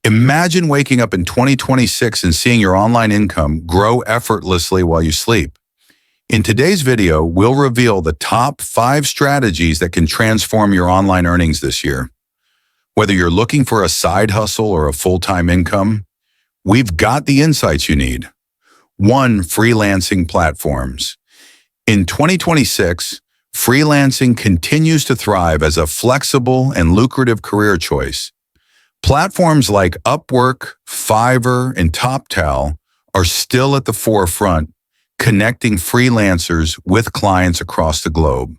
Imagine waking up in 2026 and seeing your online income grow effortlessly while you sleep. In today's video, we'll reveal the top 5 strategies that can transform your online earnings this year. Whether you're looking for a side hustle or a full-time income, we've got the insights you need. 1. Freelancing platforms. In 2026, freelancing continues to thrive as a flexible and lucrative career choice. Platforms like Upwork, Fiverr, and TopTal are still at the forefront, connecting freelancers with clients across the globe.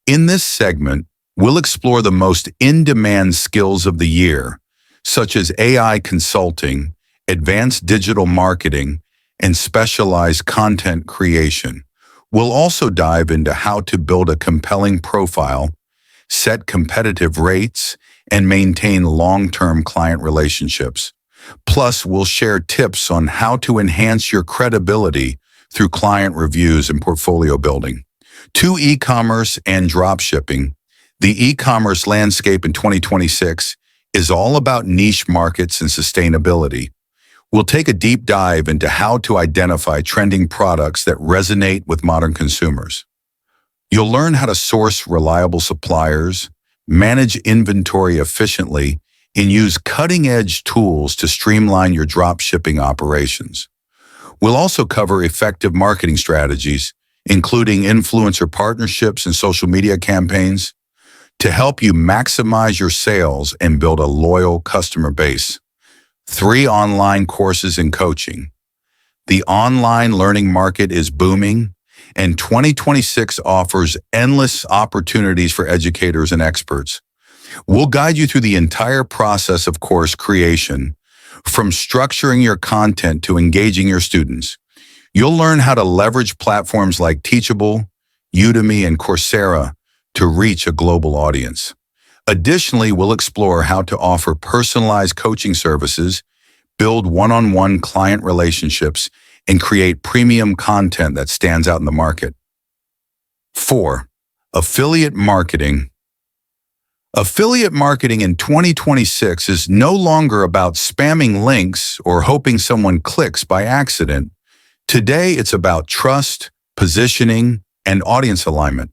In this segment, we'll explore the most in-demand skills of the year, such as AI consulting, advanced digital marketing, and specialized content creation. We'll also dive into how to build a compelling profile, set competitive rates, and maintain long-term client relationships. Plus, we'll share tips on how to enhance your credibility through client reviews and portfolio building. 2. E-commerce and dropshipping. The e-commerce landscape in 2026 is all about niche markets and sustainability. We'll take a deep dive into how to identify trending products that resonate with modern consumers. You'll learn how to source reliable suppliers, manage inventory efficiently, and use cutting-edge tools to streamline your dropshipping operations. We'll also cover effective marketing strategies, including influencer partnerships and social media campaigns, to help you maximize your sales and build a loyal customer base. 3. Online courses and coaching. The online learning market is booming, and 2026 offers endless opportunities for educators and experts. We'll guide you through the entire process of course creation, from structuring your content to engaging your students. You'll learn how to leverage platforms like Teachable, Udemy, and Coursera to reach a global audience. Additionally, we'll explore how to offer personalized coaching services, build one-on-one client relationships, and create premium content that stands out in the market. 4. Affiliate marketing. Affiliate marketing in 2026 is no longer about spamming links or hoping someone clicks by accident. Today, it's about trust, positioning, and audience alignment.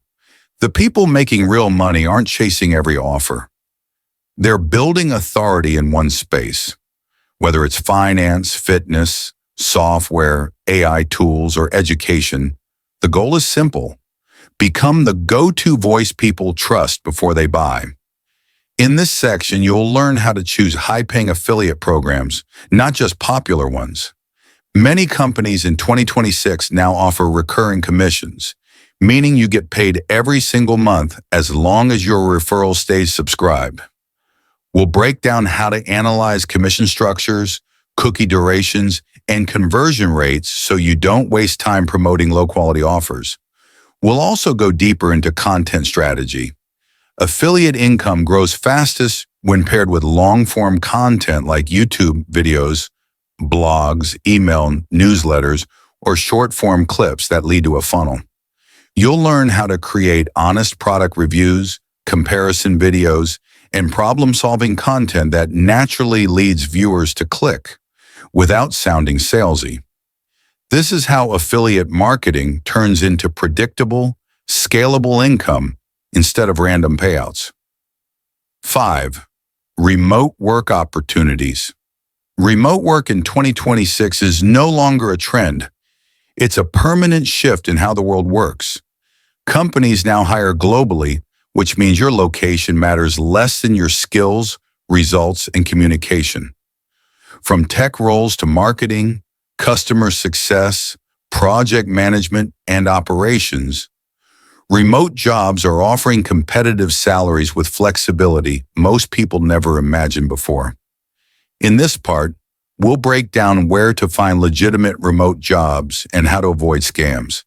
The people making real money aren't chasing every offer. They're building authority in one space. Whether it's finance, fitness, software, AI tools, or education, the goal is simple. Become the go-to voice people trust before they buy. In this section, you'll learn how to choose high-paying affiliate programs, not just popular ones. Many companies in 2026 now offer recurring commissions, meaning you get paid every single month as long as your referral stays subscribed. We'll break down how to analyze commission structures, cookie durations, and conversion rates so you don't waste time promoting low-quality offers. We'll also go deeper into content strategy. Affiliate income grows fastest when paired with long-form content like YouTube videos, blogs, email, newsletters, or short-form clips that lead to a funnel. You'll learn how to create honest product reviews, comparison videos, and problem-solving content that naturally leads viewers to click, without sounding salesy. This is how affiliate marketing turns into predictable, scalable income instead of random payouts. 5. Remote work opportunities. Remote work in 2026 is no longer a trend. It's a permanent shift in how the world works. Companies now hire globally, which means your location matters less than your skills, results, and communication. From tech roles to marketing, customer success, project management, and operations, remote jobs are offering competitive salaries with flexibility most people never imagined before. In this part, we'll break down where to find legitimate remote jobs and how to avoid scams.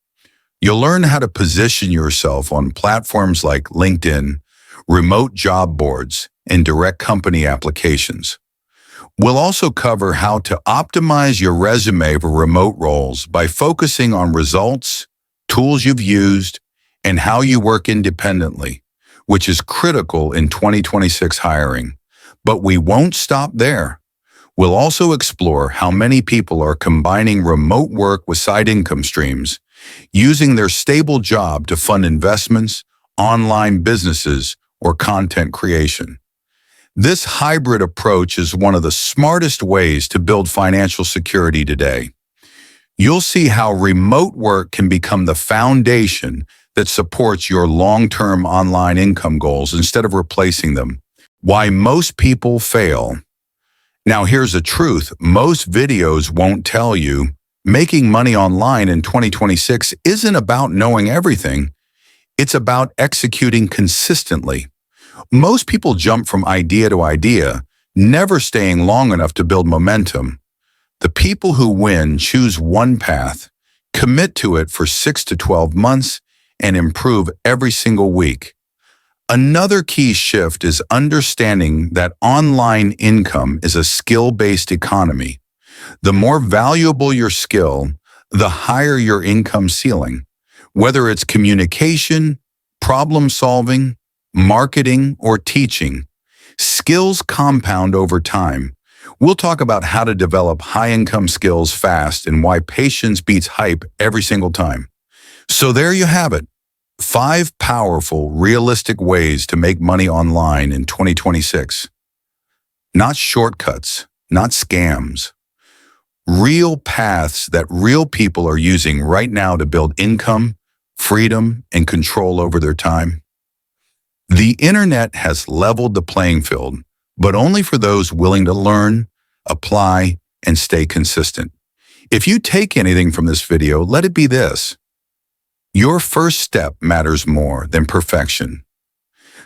You'll learn how to position yourself on platforms like LinkedIn, remote job boards, and direct company applications. We'll also cover how to optimize your resume for remote roles by focusing on results, tools you've used, and how you work independently, which is critical in 2026 hiring. But we won't stop there. We'll also explore how many people are combining remote work with side income streams, using their stable job to fund investments, online businesses, or content creation. This hybrid approach is one of the smartest ways to build financial security today. You'll see how remote work can become the foundation that supports your long-term online income goals instead of replacing them. Why most people fail. Now here's the truth. Most videos won't tell you making money online in 2026 isn't about knowing everything. It's about executing consistently. Most people jump from idea to idea, never staying long enough to build momentum. The people who win choose one path, commit to it for 6 to 12 months, and improve every single week. Another key shift is understanding that online income is a skill-based economy. The more valuable your skill, the higher your income ceiling. Whether it's communication, problem solving, marketing, or teaching, skills compound over time. We'll talk about how to develop high-income skills fast and why patience beats hype every single time. So there you have it. 5 powerful, realistic ways to make money online in 2026. Not shortcuts, not scams. Real paths that real people are using right now to build income, freedom, and control over their time. The internet has leveled the playing field, but only for those willing to learn, apply, and stay consistent. If you take anything from this video, let it be this. Your first step matters more than perfection.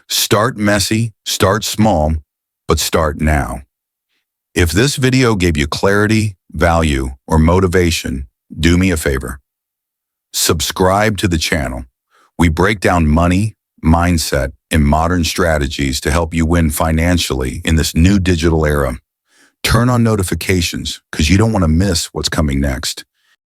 Start messy, start small, but start now. If this video gave you clarity, value, or motivation, do me a favor. Subscribe to the channel. We break down money, mindset, and modern strategies to help you win financially in this new digital era. Turn on notifications because you don't want to miss what's coming next.